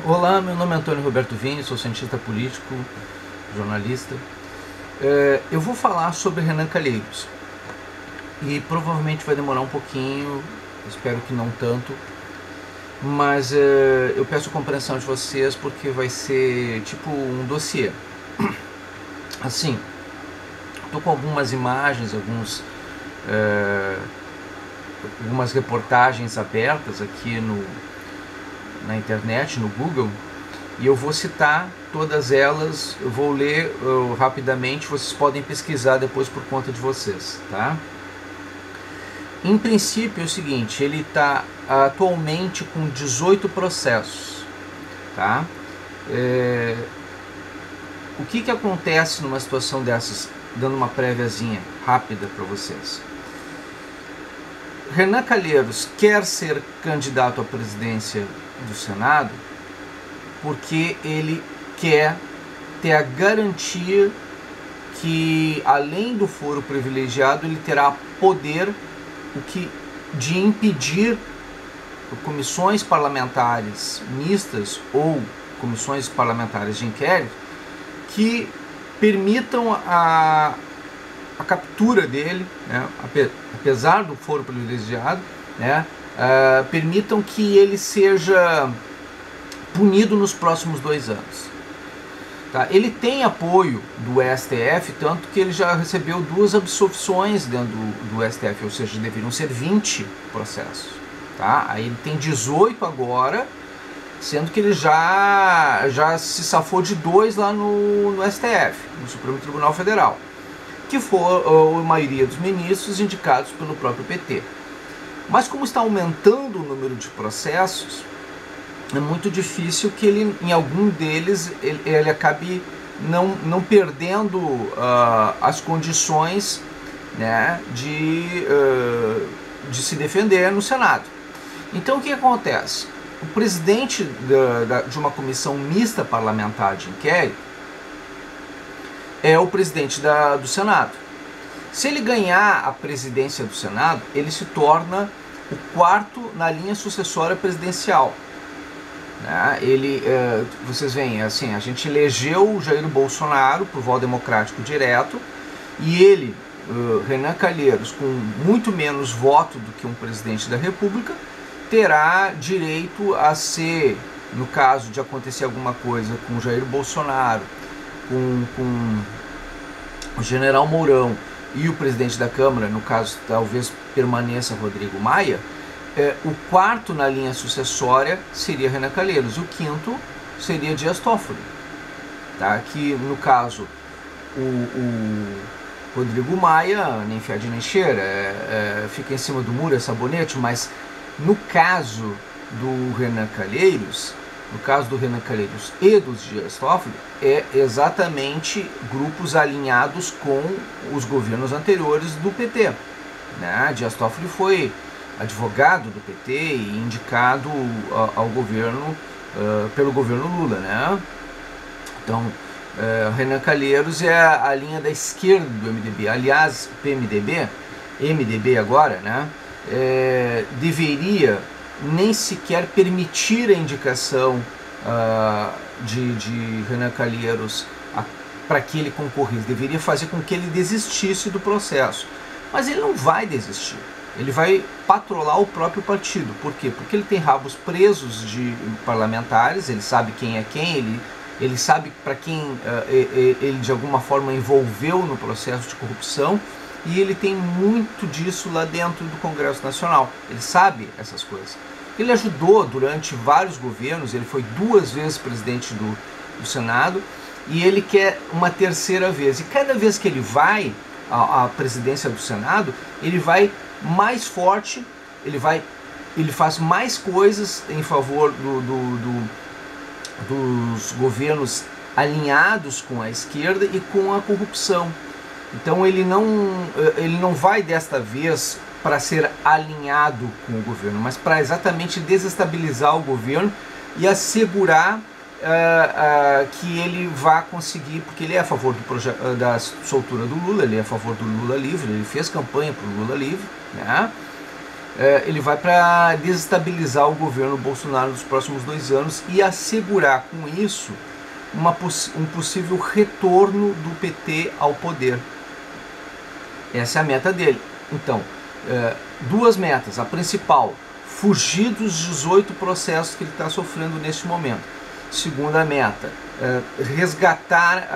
Olá, meu nome é Antônio Roberto Vinho, sou cientista político, jornalista. Eu vou falar sobre Renan Calheiros e provavelmente vai demorar um pouquinho, espero que não tanto, mas eu peço compreensão de vocês porque vai ser tipo um dossiê. Assim, estou com algumas imagens, algumas reportagens abertas aqui na internet, no Google, e eu vou citar todas elas, eu vou ler rapidamente, vocês podem pesquisar depois por conta de vocês, tá? Em princípio é o seguinte, ele está atualmente com 18 processos, tá? O que acontece numa situação dessas, dando uma préviazinha rápida para vocês? Renan Calheiros quer ser candidato à presidência do Senado porque ele quer ter a garantia que, além do foro privilegiado, ele terá poder de impedir comissões parlamentares mistas ou comissões parlamentares de inquérito que permitam a captura dele, né, apesar do foro privilegiado, né, permitam que ele seja punido nos próximos 2 anos. Tá? Ele tem apoio do STF, tanto que ele já recebeu 2 absolvições dentro do STF, ou seja, deveriam ser 20 processos. Tá? Aí ele tem 18 agora, sendo que ele já se safou de 2 lá no STF, no Supremo Tribunal Federal, que foram a maioria dos ministros indicados pelo próprio PT. Mas como está aumentando o número de processos, é muito difícil que ele, em algum deles, ele acabe não perdendo as condições, né, de se defender no Senado. Então o que acontece? O presidente de uma comissão mista parlamentar de inquérito é o presidente do Senado. Se ele ganhar a presidência do Senado, ele se torna o 4º na linha sucessória presidencial. Né? Vocês veem, assim, a gente elegeu o Jair Bolsonaro por voto democrático direto e ele, Renan Calheiros, com muito menos voto do que um presidente da República, terá direito a ser, no caso de acontecer alguma coisa com o Jair Bolsonaro, com o general Mourão e o presidente da Câmara, no caso talvez permaneça Rodrigo Maia, o 4º na linha sucessória seria Renan Calheiros, o 5º seria Dias Toffoli, tá? Que no caso o Rodrigo Maia nem fede nem cheira, fica em cima do muro, é sabonete, mas no caso do Renan Calheiros, e dos Dias Toffoli, é exatamente grupos alinhados com os governos anteriores do PT. Né? Dias Toffoli foi advogado do PT e indicado ao governo pelo governo Lula. Né? Então, Renan Calheiros é a linha da esquerda do MDB. Aliás, MDB agora, né? Deveria nem sequer permitir a indicação de Renan Calheiros para que ele concorresse, deveria fazer com que ele desistisse do processo. Mas ele não vai desistir, ele vai patrolar o próprio partido. Por quê? Porque ele tem rabos presos de parlamentares, ele sabe quem é quem, ele sabe para quem ele de alguma forma envolveu no processo de corrupção, e ele tem muito disso lá dentro do Congresso Nacional. Ele sabe essas coisas. Ele ajudou durante vários governos, ele foi 2 vezes presidente do Senado, e ele quer uma 3ª vez. E cada vez que ele vai à presidência do Senado, ele vai mais forte, ele faz mais coisas em favor dos governos alinhados com a esquerda e com a corrupção. Então ele não vai desta vez para ser alinhado com o governo, mas para exatamente desestabilizar o governo e assegurar que ele vá conseguir, porque ele é a favor da soltura do Lula, ele é a favor do Lula livre, ele fez campanha para o Lula livre, né? ele vai para desestabilizar o governo Bolsonaro nos próximos 2 anos e assegurar com isso um possível retorno do PT ao poder. Essa é a meta dele. Então, 2 metas. A principal, fugir dos 18 processos que ele está sofrendo neste momento. Segunda meta, resgatar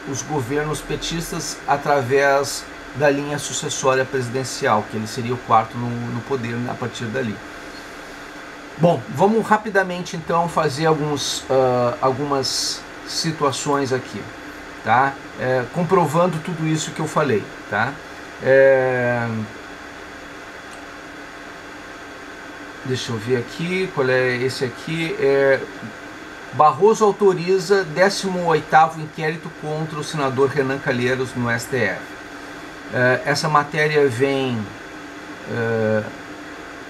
os governos petistas através da linha sucessória presidencial, que ele seria o 4º no poder a partir dali. Bom, vamos rapidamente então fazer algumas situações aqui, tá? Comprovando tudo isso que eu falei, tá? Deixa eu ver aqui, qual é esse aqui? Barroso autoriza 18º inquérito contra o senador Renan Calheiros no STF. Essa matéria vem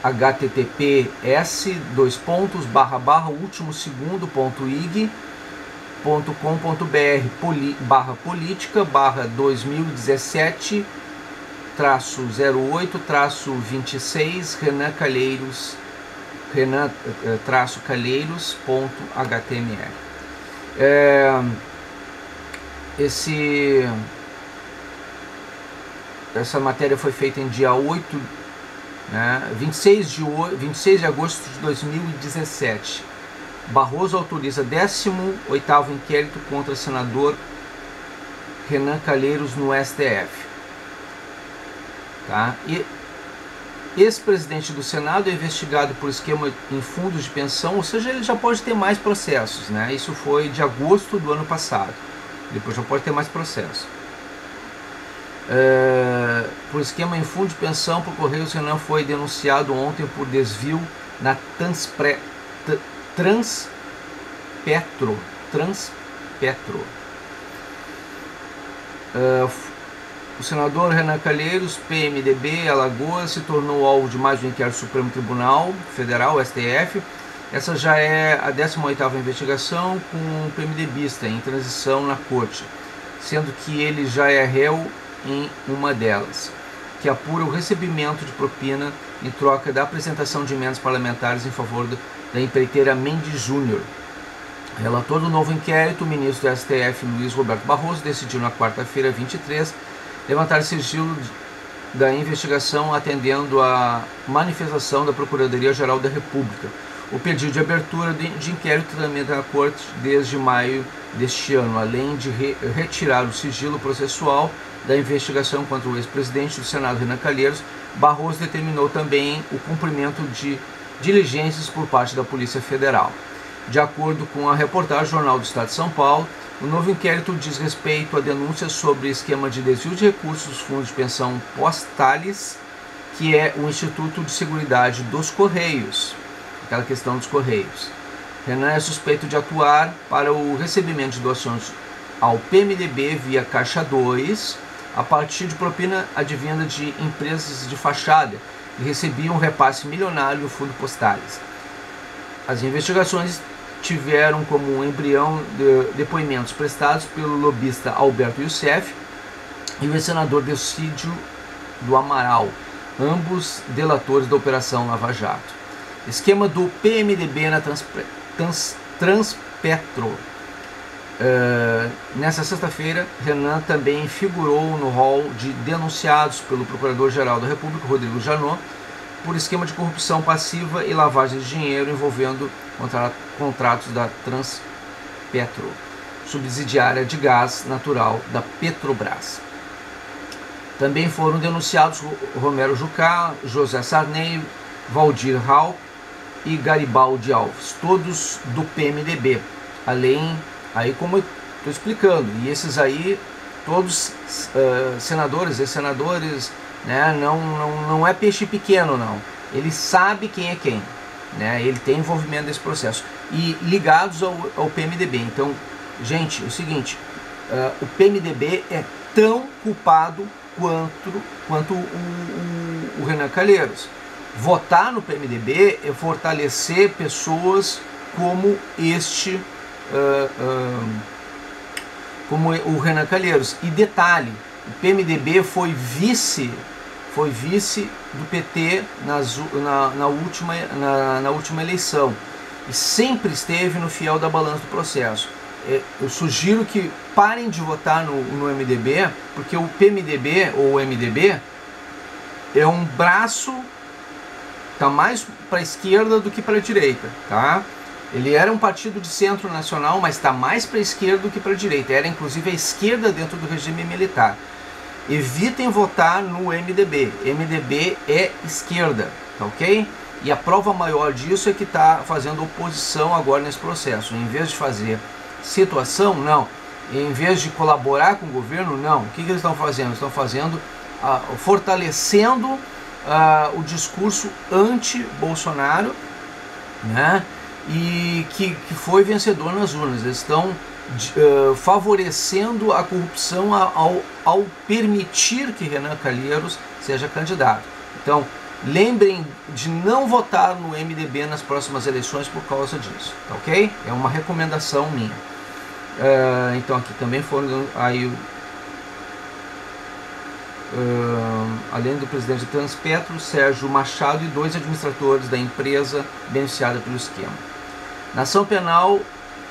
https://ultimosegundo.ig.com.br/política/2017-08-26 Renan-Calheiros.html. Essa matéria foi feita em dia 26 de agosto de 2017. Barroso autoriza 18º inquérito contra o senador Renan Calheiros no STF. Tá? E ex-presidente do Senado é investigado por esquema em fundos de pensão, ou seja, ele já pode ter mais processos, né? Isso foi de agosto do ano passado. Depois já pode ter mais processos. Por esquema em fundo de pensão por Correios, Renan foi denunciado ontem por desvio na Transpetro. O senador Renan Calheiros, PMDB, Alagoas, se tornou alvo de mais um inquérito do Supremo Tribunal Federal, STF. Essa já é a 18ª investigação com um PMDBista em transição na corte, sendo que ele já é réu em uma delas, que apura o recebimento de propina em troca da apresentação de emendas parlamentares em favor da empreiteira Mendes Júnior. Relator do novo inquérito, o ministro do STF, Luiz Roberto Barroso, decidiu na quarta-feira, 23, levantar sigilo da investigação atendendo à manifestação da Procuradoria-Geral da República. O pedido de abertura de inquérito tramita na Corte desde maio deste ano, além de retirar o sigilo processual da investigação contra o ex-presidente do Senado, Renan Calheiros. Barroso determinou também o cumprimento de diligências por parte da Polícia Federal. De acordo com a reportagem do Jornal do Estado de São Paulo, o novo inquérito diz respeito a denúncias sobre esquema de desvio de recursos dos fundos de pensão Postales, que é o Instituto de Seguridade dos Correios, aquela questão dos Correios. Renan é suspeito de atuar para o recebimento de doações ao PMDB via Caixa 2, a partir de propina advinda de empresas de fachada que recebiam um repasse milionário no fundo Postales. As investigações tiveram como embrião depoimentos prestados pelo lobista Alberto Youssef e o senador Delcídio do Amaral, ambos delatores da Operação Lava Jato. Esquema do PMDB na Transpetro. Nessa sexta-feira, Renan também figurou no rol de denunciados pelo Procurador-Geral da República, Rodrigo Janot, por esquema de corrupção passiva e lavagem de dinheiro envolvendo contratos da Transpetro, subsidiária de gás natural da Petrobras. Também foram denunciados Romero Jucá, José Sarney, Valdir Rau e Garibaldi Alves, todos do PMDB, além, aí como eu estou explicando, e esses aí, todos senadores, ex-senadores, né, não é peixe pequeno não, ele sabe quem é quem, né, ele tem envolvimento nesse processo, e ligados ao PMDB. Então, gente, é o seguinte, o PMDB é tão culpado quanto o Renan Calheiros. Votar no PMDB é fortalecer pessoas como como o Renan Calheiros. E detalhe, o PMDB foi vice foi vice do PT na última eleição e sempre esteve no fiel da balança do processo. Eu sugiro que parem de votar no MDB, porque o PMDB ou o MDB é um braço, tá mais para a esquerda do que para a direita, tá? Ele era um partido de centro nacional, mas está mais para a esquerda do que para a direita. Era inclusive a esquerda dentro do regime militar. Evitem votar no MDB. MDB é esquerda, tá ok? E a prova maior disso é que está fazendo oposição agora nesse processo. Em vez de fazer situação, não. Em vez de colaborar com o governo, não. O que eles estão fazendo? Eles estão fazendo, fortalecendo o discurso anti-Bolsonaro, né? E que foi vencedor nas urnas. Eles estão favorecendo a corrupção ao permitir que Renan Calheiros seja candidato. Então, lembrem de não votar no MDB nas próximas eleições por causa disso, tá ok? É uma recomendação minha. Então aqui também foram aí, além do presidente da Transpetro, Sérgio Machado e 2 administradores da empresa beneficiada pelo esquema. Na ação penal,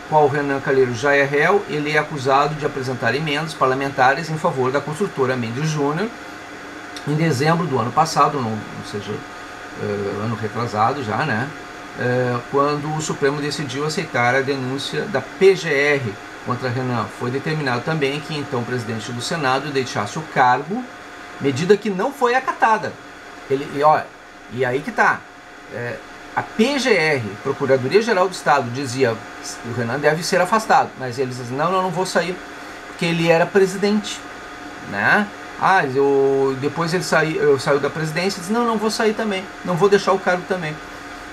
qual Renan Calheiros já é réu, ele é acusado de apresentar emendas parlamentares em favor da construtora Mendes Júnior em dezembro do ano passado, ou seja, ano retrasado já, né? Quando o Supremo decidiu aceitar a denúncia da PGR contra Renan. Foi determinado também que então o presidente do Senado deixasse o cargo, medida que não foi acatada. E aí que tá. A PGR, Procuradoria-Geral do Estado, dizia que o Renan deve ser afastado, mas eles dizem, não vou sair, porque ele era presidente, né? Depois ele saiu da presidência e disse, não vou sair também, não vou deixar o cargo também,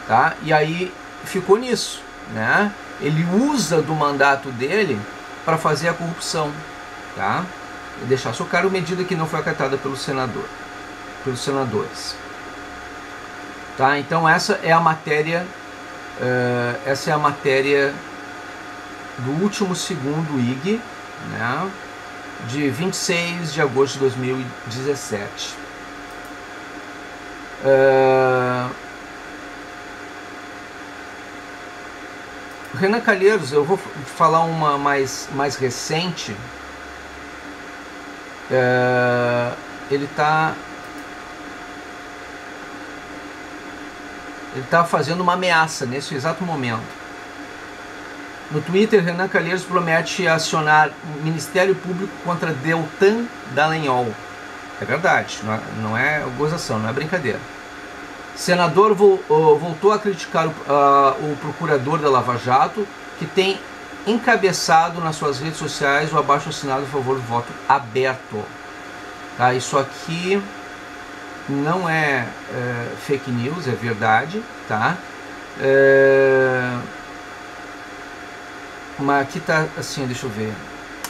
tá? E aí ficou nisso, né? Ele usa do mandato dele para fazer a corrupção, tá? E deixar seu cargo, medida que não foi acatada pelos senadores. Tá? Então essa é a matéria do último segundo IG, né? De 26 de agosto de 2017. Renan Calheiros, eu vou falar uma mais recente. Ele está fazendo uma ameaça nesse exato momento. No Twitter, Renan Calheiros promete acionar o Ministério Público contra Deltan Dallagnol. É verdade, não é gozação, não é brincadeira. Senador voltou a criticar o procurador da Lava Jato, que tem encabeçado nas suas redes sociais o abaixo-assinado a favor do voto aberto. Tá? Isso aqui não é fake news, é verdade, tá? Mas aqui tá assim, deixa eu ver.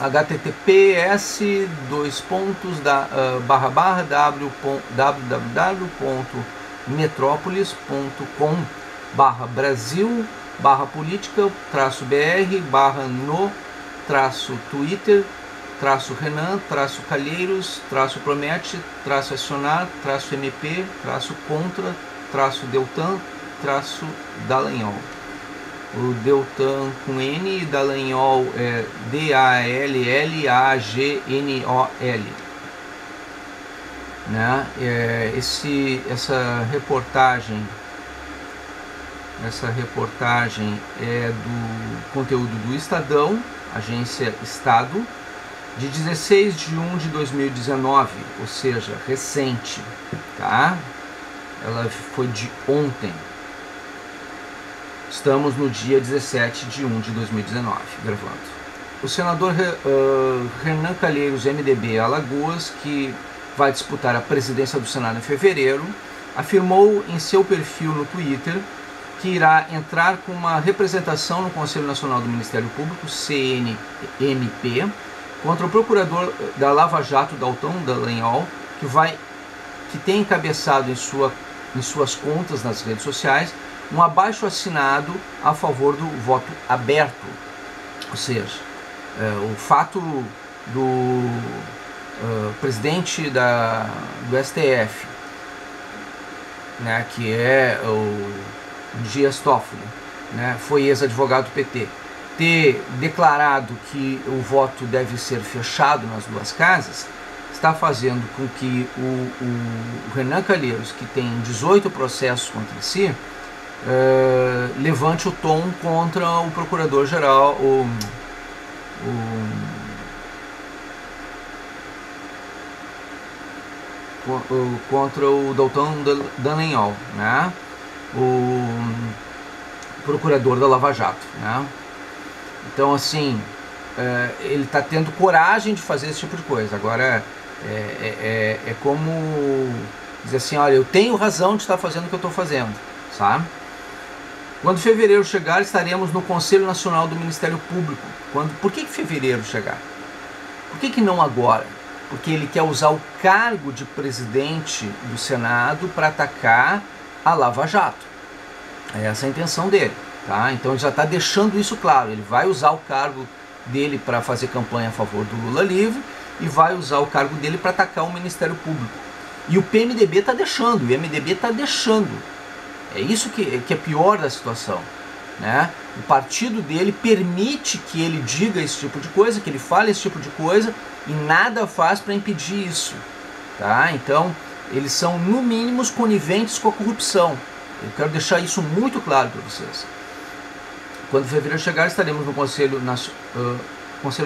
https://www.brasil.br/no-twitter Renan, Calheiros, promete, acionar, MP, contra, Deltan, Dallagnol. O Deltan com N e Dallagnol é Dallaggnol. Né? Essa reportagem é do conteúdo do Estadão, agência Estado, de 16 de 1 de 2019, ou seja, recente, tá? Ela foi de ontem. Estamos no dia 17 de 1 de 2019, gravando. O senador Renan Calheiros, MDB Alagoas, que vai disputar a presidência do Senado em fevereiro, afirmou em seu perfil no Twitter que irá entrar com uma representação no Conselho Nacional do Ministério Público, CNMP, contra o procurador da Lava Jato, Deltan Dallagnol, que tem encabeçado em suas contas nas redes sociais um abaixo-assinado a favor do voto aberto. Ou seja, o fato presidente do STF, né, que é o Dias Toffoli, né, foi ex-advogado do PT, ter declarado que o voto deve ser fechado nas duas casas, está fazendo com que o Renan Calheiros, que tem 18 processos contra si, levante o tom contra o procurador-geral, contra o Deltan Dallagnol, né? O procurador da Lava Jato, né? Então, assim, ele está tendo coragem de fazer esse tipo de coisa. Agora, é como dizer assim, olha, eu tenho razão de estar fazendo o que eu estou fazendo, sabe? Quando fevereiro chegar, estaremos no Conselho Nacional do Ministério Público. Por que fevereiro chegar? Por que não agora? Porque ele quer usar o cargo de presidente do Senado para atacar a Lava Jato. É essa a intenção dele, tá? Então ele já está deixando isso claro. Ele vai usar o cargo dele para fazer campanha a favor do Lula livre e vai usar o cargo dele para atacar o Ministério Público. E o PMDB está deixando, o MDB está deixando. É isso que é pior da situação, né? O partido dele permite que ele diga esse tipo de coisa, que ele fale esse tipo de coisa, e nada faz para impedir isso, tá? Então, eles são, no mínimo, coniventes com a corrupção. Eu quero deixar isso muito claro para vocês. Quando fevereiro chegar, estaremos no Conselho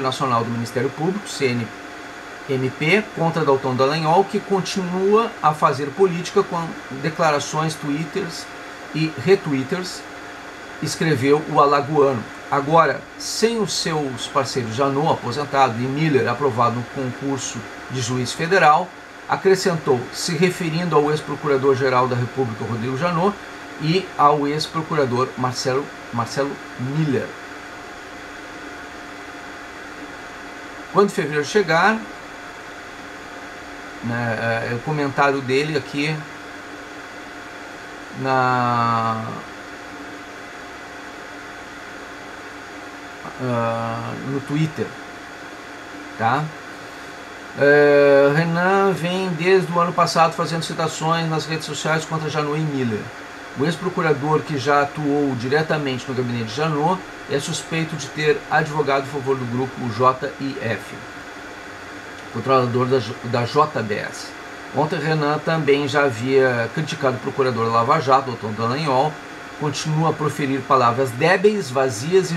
Nacional do Ministério Público, CNMP, contra Deltan Dallagnol, que continua a fazer política com declarações, twitters e retweeters, escreveu o alagoano. Agora, sem os seus parceiros Janot, aposentado, e Miller, aprovado no concurso de juiz federal, acrescentou, se referindo ao ex-procurador-geral da República, Rodrigo Janot, e ao ex-procurador Marcelo Miller. Quando fevereiro chegar, né, o comentário dele aqui no Twitter, tá? Renan vem desde o ano passado fazendo citações nas redes sociais contra Janot e Miller. O ex-procurador, que já atuou diretamente no gabinete de Janot, é suspeito de ter advogado a favor do grupo JIF, controlador da JBS. Ontem, Renan também já havia criticado o procurador da Lava Jato, Deltan Dallagnol, continua a proferir palavras débeis, vazias e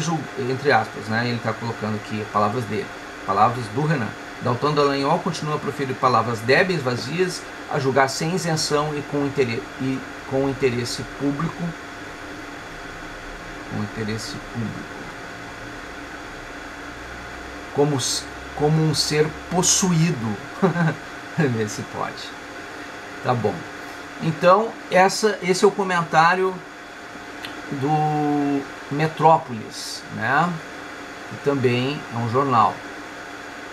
entre aspas, né? Ele está colocando aqui palavras dele, palavras do Renan. Deltan Dallagnol continua a proferir palavras débeis, vazias, a julgar sem isenção e com interesse público. Como um ser possuído. Ver se pode. Tá bom. Então, esse é o comentário do Metrópolis, né? Que também é um jornal.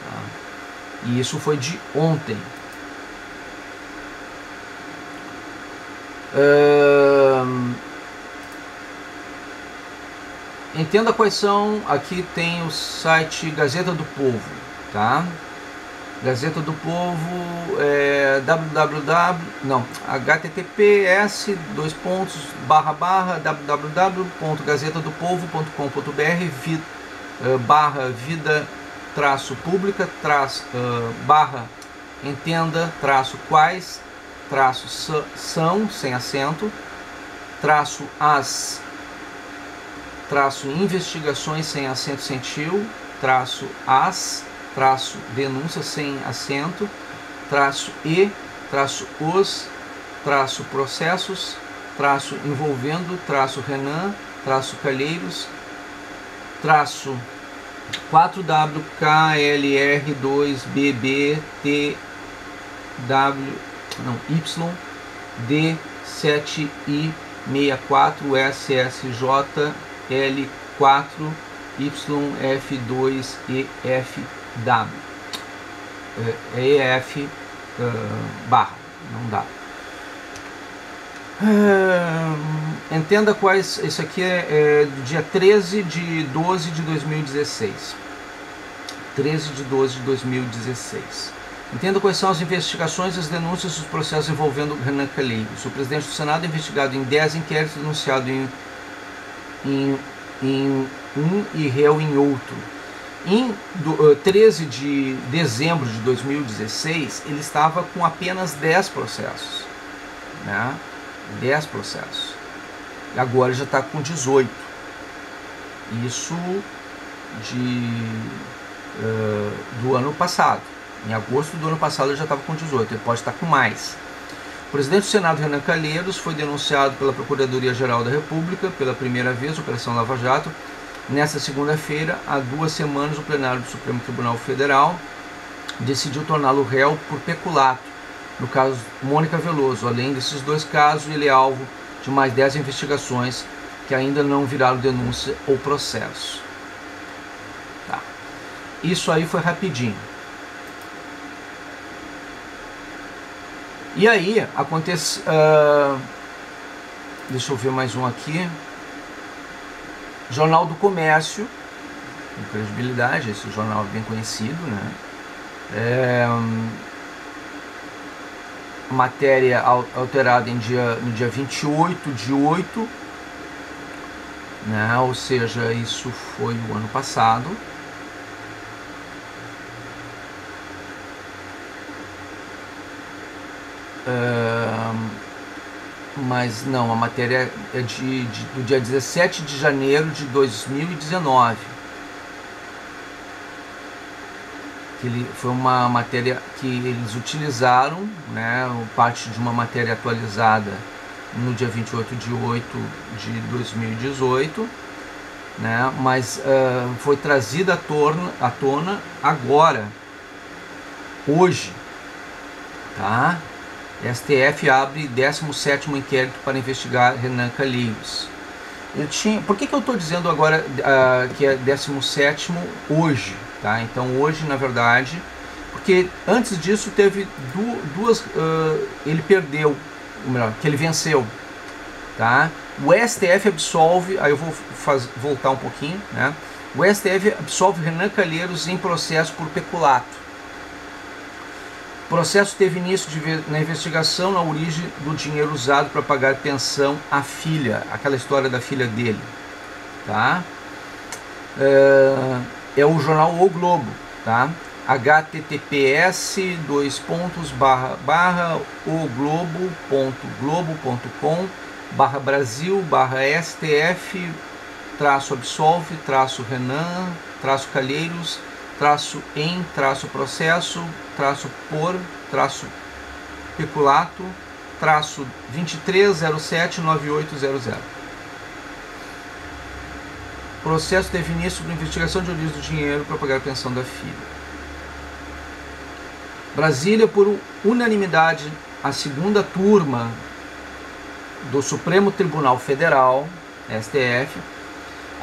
Tá? E isso foi de ontem. Entenda quais são. Aqui tem o site Gazeta do Povo, tá? Gazeta do Povo é https://www.gazetadopovo.com.br /vida-pública /entenda-quais são sem acento _investigações sem acento sem tio _as denúncia sem acento _e _os processos envolvendo _Renan _Calheiros 4WKLR2BBT-YSJ-L4YF2EF EF barra, não dá. Entenda quais. Isso aqui é do dia 13 de 12 de 2016. 13 de 12 de 2016. Entenda quais são as investigações, as denúncias e os processos envolvendo Renan Calheiros. O presidente do Senado é investigado em 10 inquéritos, denunciado em um e réu em outro. Em 13 de dezembro de 2016, ele estava com apenas 10 processos. Né? 10 processos. E agora já está com 18. Isso do ano passado. Em agosto do ano passado ele já estava com 18, ele pode estar com mais. O presidente do Senado, Renan Calheiros, foi denunciado pela Procuradoria-Geral da República pela primeira vez, Operação Lava Jato. Nesta segunda-feira, há 2 semanas, o plenário do Supremo Tribunal Federal decidiu torná-lo réu por peculato, no caso Mônica Veloso. Além desses 2 casos, ele é alvo de mais 10 investigações que ainda não viraram denúncia ou processo. Tá. Isso aí foi rapidinho. E aí, acontece... deixa eu ver mais um aqui. Jornal do Comércio, com credibilidade, esse jornal é bem conhecido, né? Matéria alterada no dia 28 de 8, né? Ou seja, isso foi o ano passado. Mas não, a matéria é do dia 17 de janeiro de 2019. Foi uma matéria que eles utilizaram, né, parte de uma matéria atualizada no dia 28 de 8 de 2018, né, mas foi trazida à tona agora, hoje, tá? STF abre 17º inquérito para investigar Renan Calheiros. Por que eu estou dizendo agora que é 17º hoje? Tá? Então hoje, na verdade, porque antes disso teve duas... ele perdeu, ou melhor, que ele venceu. Tá? O STF absolve, aí eu vou voltar um pouquinho, né? O STF absolve Renan Calheiros em processo por peculato. O processo teve início na investigação na origem do dinheiro usado para pagar pensão à filha, aquela história da filha dele. Tá? É o jornal O Globo, tá? https://oglobo.com/brasil/STF-absolve-Renan-Calheiros -processo -por-peculato -23079800. Processo teve início para investigação de origem do dinheiro para pagar a pensão da filha. Brasília, por unanimidade, a segunda turma do Supremo Tribunal Federal, STF,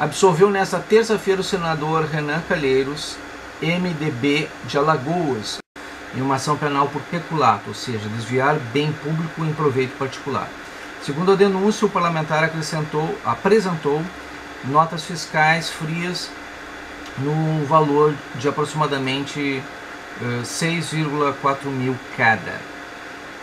absolveu nesta terça-feira o senador Renan Calheiros, MDB de Alagoas, em uma ação penal por peculato, ou seja, desviar bem público em proveito particular. Segundo a denúncia, o parlamentar apresentou notas fiscais frias no valor de aproximadamente 6,4 mil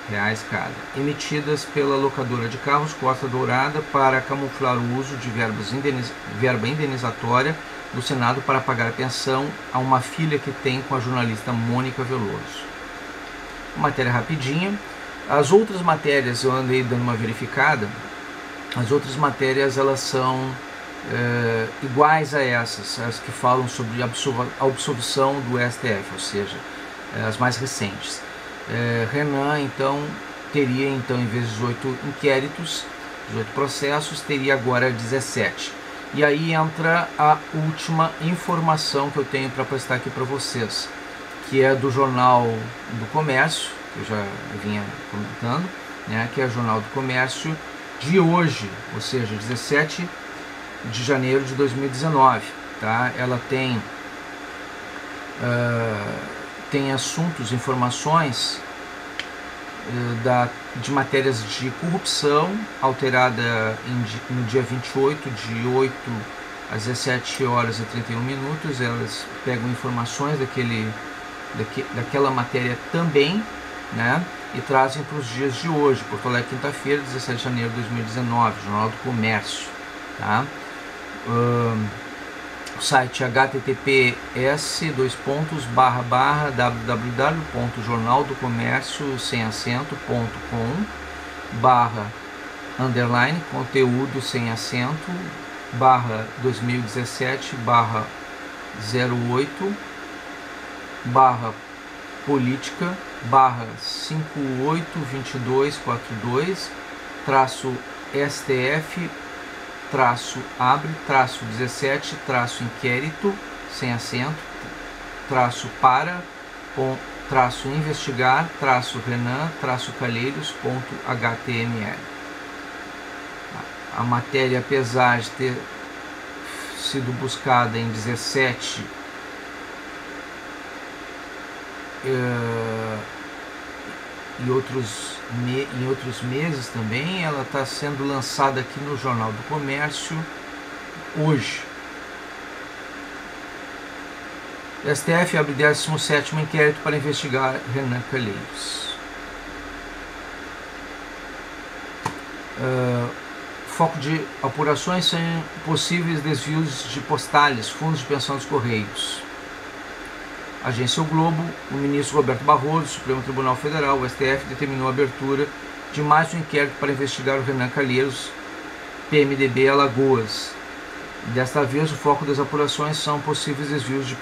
reais cada, emitidas pela locadora de carros Costa Dourada para camuflar o uso de verba indenizatória do Senado para pagar a pensão a uma filha que tem com a jornalista Mônica Veloso. Matéria rapidinha. As outras matérias, eu andei dando uma verificada, as outras matérias elas são iguais a essas, as que falam sobre a absolvição do STF, ou seja, as mais recentes. Renan, então, teria, em vez de 18 inquéritos, 18 processos, teria agora 17. E aí entra a última informação que eu tenho para prestar aqui para vocês, que é do Jornal do Comércio, que eu já vinha comentando, né, que é o Jornal do Comércio de hoje, ou seja, 17 de janeiro de 2019. Tá? Ela tem assuntos, informações de matérias de corrupção, alterada no dia 28, de 8 às 17 horas e 31 minutos. Elas pegam informações daquela matéria também, né? E trazem para os dias de hoje. Porto Alegre, quinta-feira, 17 de janeiro de 2019, Jornal do Comércio. Tá? O site https://www.jornaldocomércio.com/_ conteúdo sem acento /2017/08 política /582242 STF abre 17 inquérito sem acento para investigar Renan Calheiros.html. A matéria, apesar de ter sido buscada em 17 em outros meses também, ela está sendo lançada aqui no Jornal do Comércio hoje. STF abre 17º inquérito para investigar Renan Calheiros. Foco de apurações são possíveis desvios de postais, fundos de pensão dos Correios. Agência O Globo, o ministro Roberto Barroso, Supremo Tribunal Federal, o STF, determinou a abertura de mais um inquérito para investigar o Renan Calheiros, PMDB Alagoas. Desta vez, o foco das apurações são possíveis desvios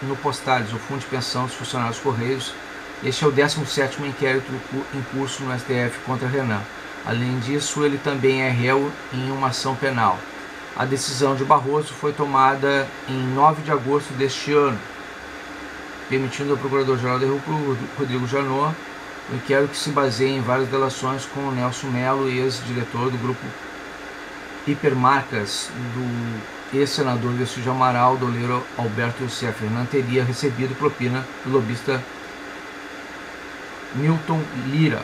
no Postales, o Fundo de Pensão dos Funcionários Correios. Este é o 17º inquérito em curso no STF contra Renan. Além disso, ele também é réu em uma ação penal. A decisão de Barroso foi tomada em 9 de agosto deste ano, permitindo ao Procurador-Geral da República, Rodrigo Janot, o inquérito que se baseia em várias delações com o Nelson Mello, ex-diretor do grupo Hipermarcas, do ex-senador Decídio Amaral, do oleiro Alberto Youssef. Renan teria recebido propina do lobista Milton Lira.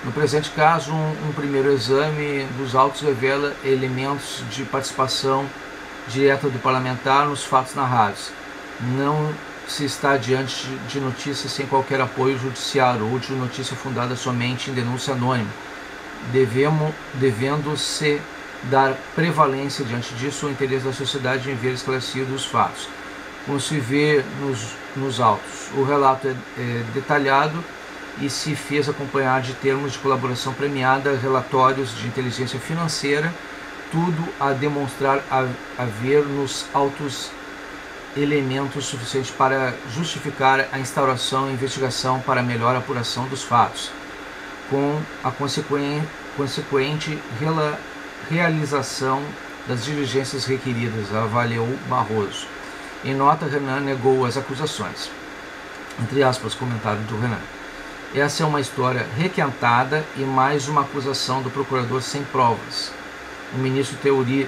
No presente caso, um primeiro exame dos autos revela elementos de participação direta do parlamentar nos fatos narrados. Não se está diante de notícia sem qualquer apoio judiciário ou de notícia fundada somente em denúncia anônima, devendo-se dar prevalência diante disso o interesse da sociedade em ver esclarecidos os fatos. Como se vê nos autos, o relato é detalhado e se fez acompanhar de termos de colaboração premiada, relatórios de inteligência financeira, tudo a demonstrar haver nos autos elementos suficientes para justificar a instauração e investigação para melhor apuração dos fatos, com a consequente realização das diligências requeridas, avaliou Barroso. Em nota, Renan negou as acusações. Entre aspas, comentário do Renan. Essa é uma história requentada e mais uma acusação do procurador sem provas. O ministro Teori,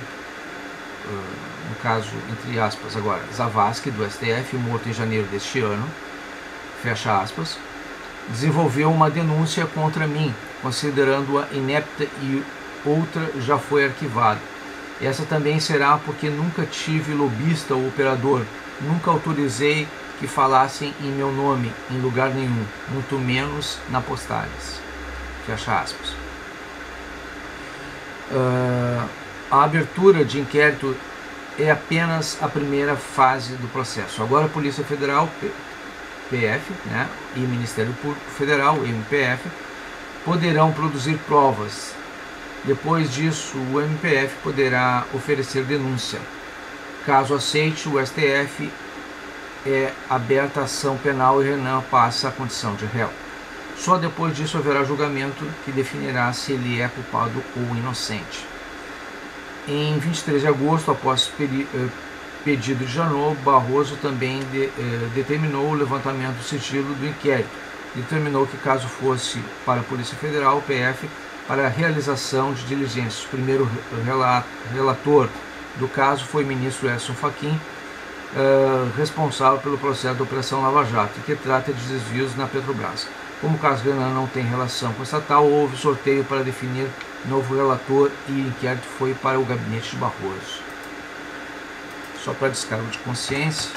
no caso, entre aspas, agora, Zavascki, do STF, morto em janeiro deste ano, fecha aspas, desenvolveu uma denúncia contra mim, considerando-a inepta, e outra já foi arquivada. Essa também será porque nunca tive lobista ou operador, nunca autorizei que falassem em meu nome em lugar nenhum, muito menos na Postales. Fecha aspas. A abertura de inquérito é apenas a primeira fase do processo. Agora a Polícia Federal, PF, né, e o Ministério Público Federal, MPF, poderão produzir provas. Depois disso, o MPF poderá oferecer denúncia. Caso aceite, o STF é aberta a ação penal e Renan passa a condição de réu. Só depois disso haverá julgamento que definirá se ele é culpado ou inocente. Em 23 de agosto, após pedido de Janot, Barroso também determinou o levantamento do sigilo do inquérito. Determinou que, caso fosse para a Polícia Federal, PF, para a realização de diligências. O primeiro relator do caso foi o ministro Edson Fachin, responsável pelo processo da Operação Lava Jato, que trata de desvios na Petrobras. Como o caso Renan não tem relação com estatal, houve sorteio para definir novo relator e o inquérito foi para o gabinete de Barroso. só para descargo de consciência.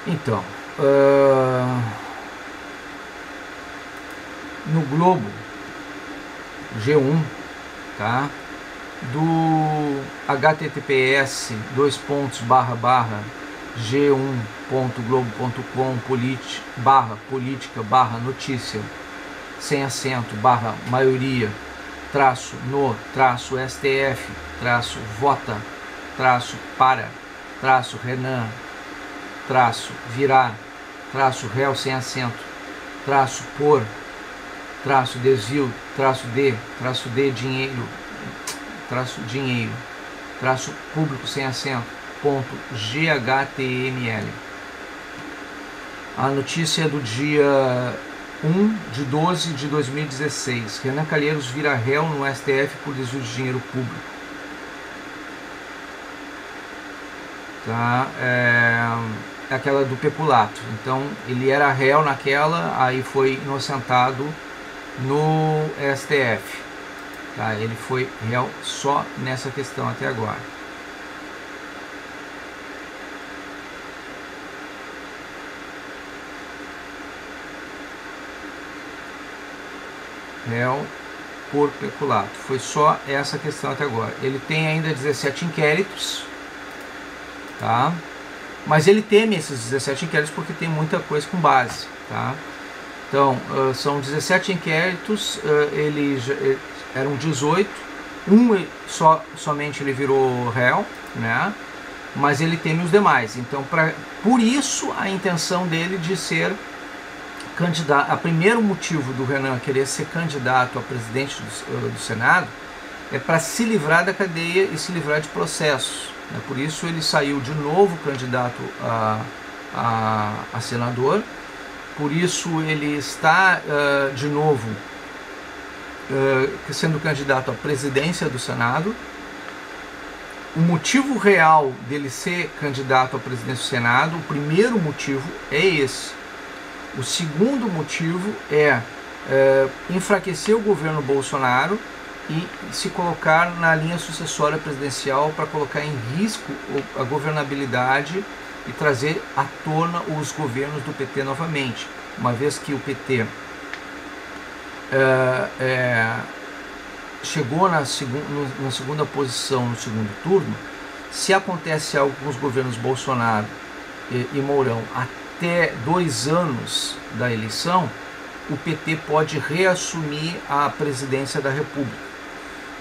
Então, no Globo G1, tá? Do https://g1.globo.com política/notícia sem acento /maioria -no STF vota para Renan virar réu sem acento por desvio de dinheiro público sem acento .ghtml. A notícia é do dia 1/12/2016. Renan Calheiros vira réu no STF por desvio de dinheiro público. Tá? É aquela do peculato. Então ele era réu naquela, aí foi inocentado no STF. Tá? Ele foi réu só nessa questão até agora. Réu por peculato. Foi só essa questão até agora. Ele tem ainda 17 inquéritos, tá? Mas ele teme esses 17 inquéritos porque tem muita coisa com base, tá? Então, são 17 inquéritos, eram 18, somente ele virou réu, né? Mas ele teme os demais. Então, por isso a intenção dele de ser candidato. O primeiro motivo do Renan querer ser candidato a presidente do Senado é para se livrar da cadeia e se livrar de processos. Né? Por isso ele saiu de novo candidato a senador. Por isso ele está de novo sendo candidato à presidência do Senado. O motivo real dele ser candidato à presidência do Senado, o primeiro motivo é esse. O segundo motivo é enfraquecer o governo Bolsonaro e se colocar na linha sucessória presidencial para colocar em risco a governabilidade e trazer à tona os governos do PT novamente, uma vez que o PT chegou na segunda posição no segundo turno. Se acontece algo com os governos Bolsonaro e Mourão até 2 anos da eleição, o PT pode reassumir a presidência da República.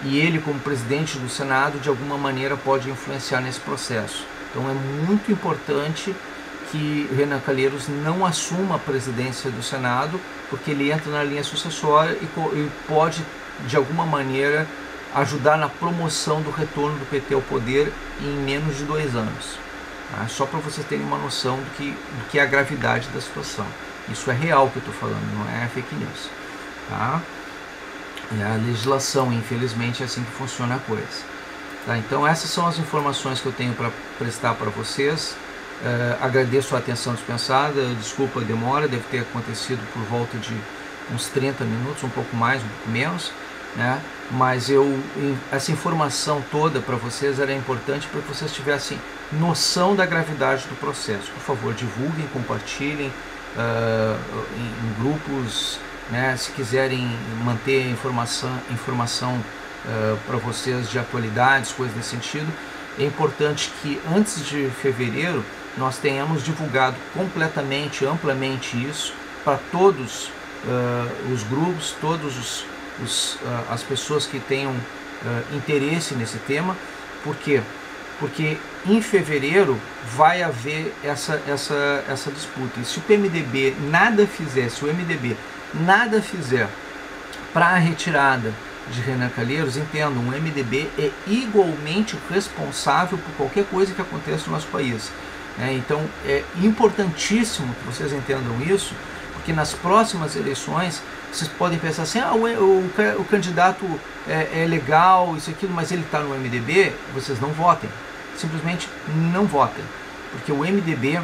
E ele, como presidente do Senado, de alguma maneira pode influenciar nesse processo. Então é muito importante que Renan Calheiros não assuma a presidência do Senado, porque ele entra na linha sucessória e pode, de alguma maneira, ajudar na promoção do retorno do PT ao poder em menos de 2 anos. Tá? Só para vocês terem uma noção do que é a gravidade da situação. Isso é real que eu estou falando, não é fake news. Tá? É a legislação, infelizmente, é assim que funciona a coisa. Tá? Então essas são as informações que eu tenho para prestar para vocês. Agradeço a atenção dispensada, desculpa a demora, deve ter acontecido por volta de uns 30 minutos, um pouco mais, um pouco menos, né? Mas essa informação toda para vocês era importante para que vocês tivessem noção da gravidade do processo. Por favor, divulguem, compartilhem em grupos, né? Se quiserem manter informação para vocês de atualidades, coisas nesse sentido, é importante que antes de fevereiro nós tenhamos divulgado completamente, amplamente isso para todos os grupos, todos as pessoas que tenham interesse nesse tema. Por quê? Porque em fevereiro vai haver essa disputa. E se o PMDB nada fizer, se o MDB nada fizer para a retirada de Renan Calheiros, entendam, o MDB é igualmente responsável por qualquer coisa que aconteça no nosso país. Então é importantíssimo que vocês entendam isso, porque nas próximas eleições vocês podem pensar assim, o candidato é legal, isso e aquilo, mas ele está no MDB, vocês não votem, simplesmente não votem, porque o MDB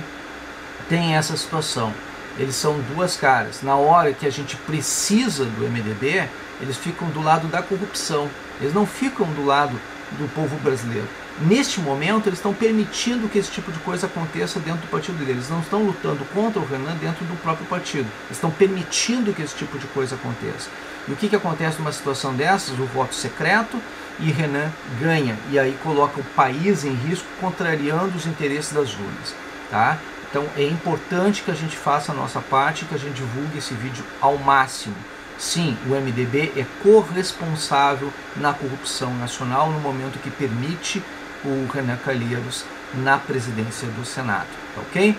tem essa situação. Eles são duas caras. Na hora que a gente precisa do MDB, eles ficam do lado da corrupção. Eles não ficam do lado do povo brasileiro. Neste momento, eles estão permitindo que esse tipo de coisa aconteça dentro do partido deles. Eles não estão lutando contra o Renan dentro do próprio partido. Eles estão permitindo que esse tipo de coisa aconteça. E o que acontece numa situação dessas? O voto secreto, e Renan ganha. E aí coloca o país em risco, contrariando os interesses das urnas. Tá? Então é importante que a gente faça a nossa parte, que a gente divulgue esse vídeo ao máximo. Sim, o MDB é corresponsável na corrupção nacional no momento que permite o Renan Calheiros na presidência do Senado. Ok?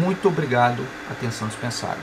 Muito obrigado. Atenção dispensada.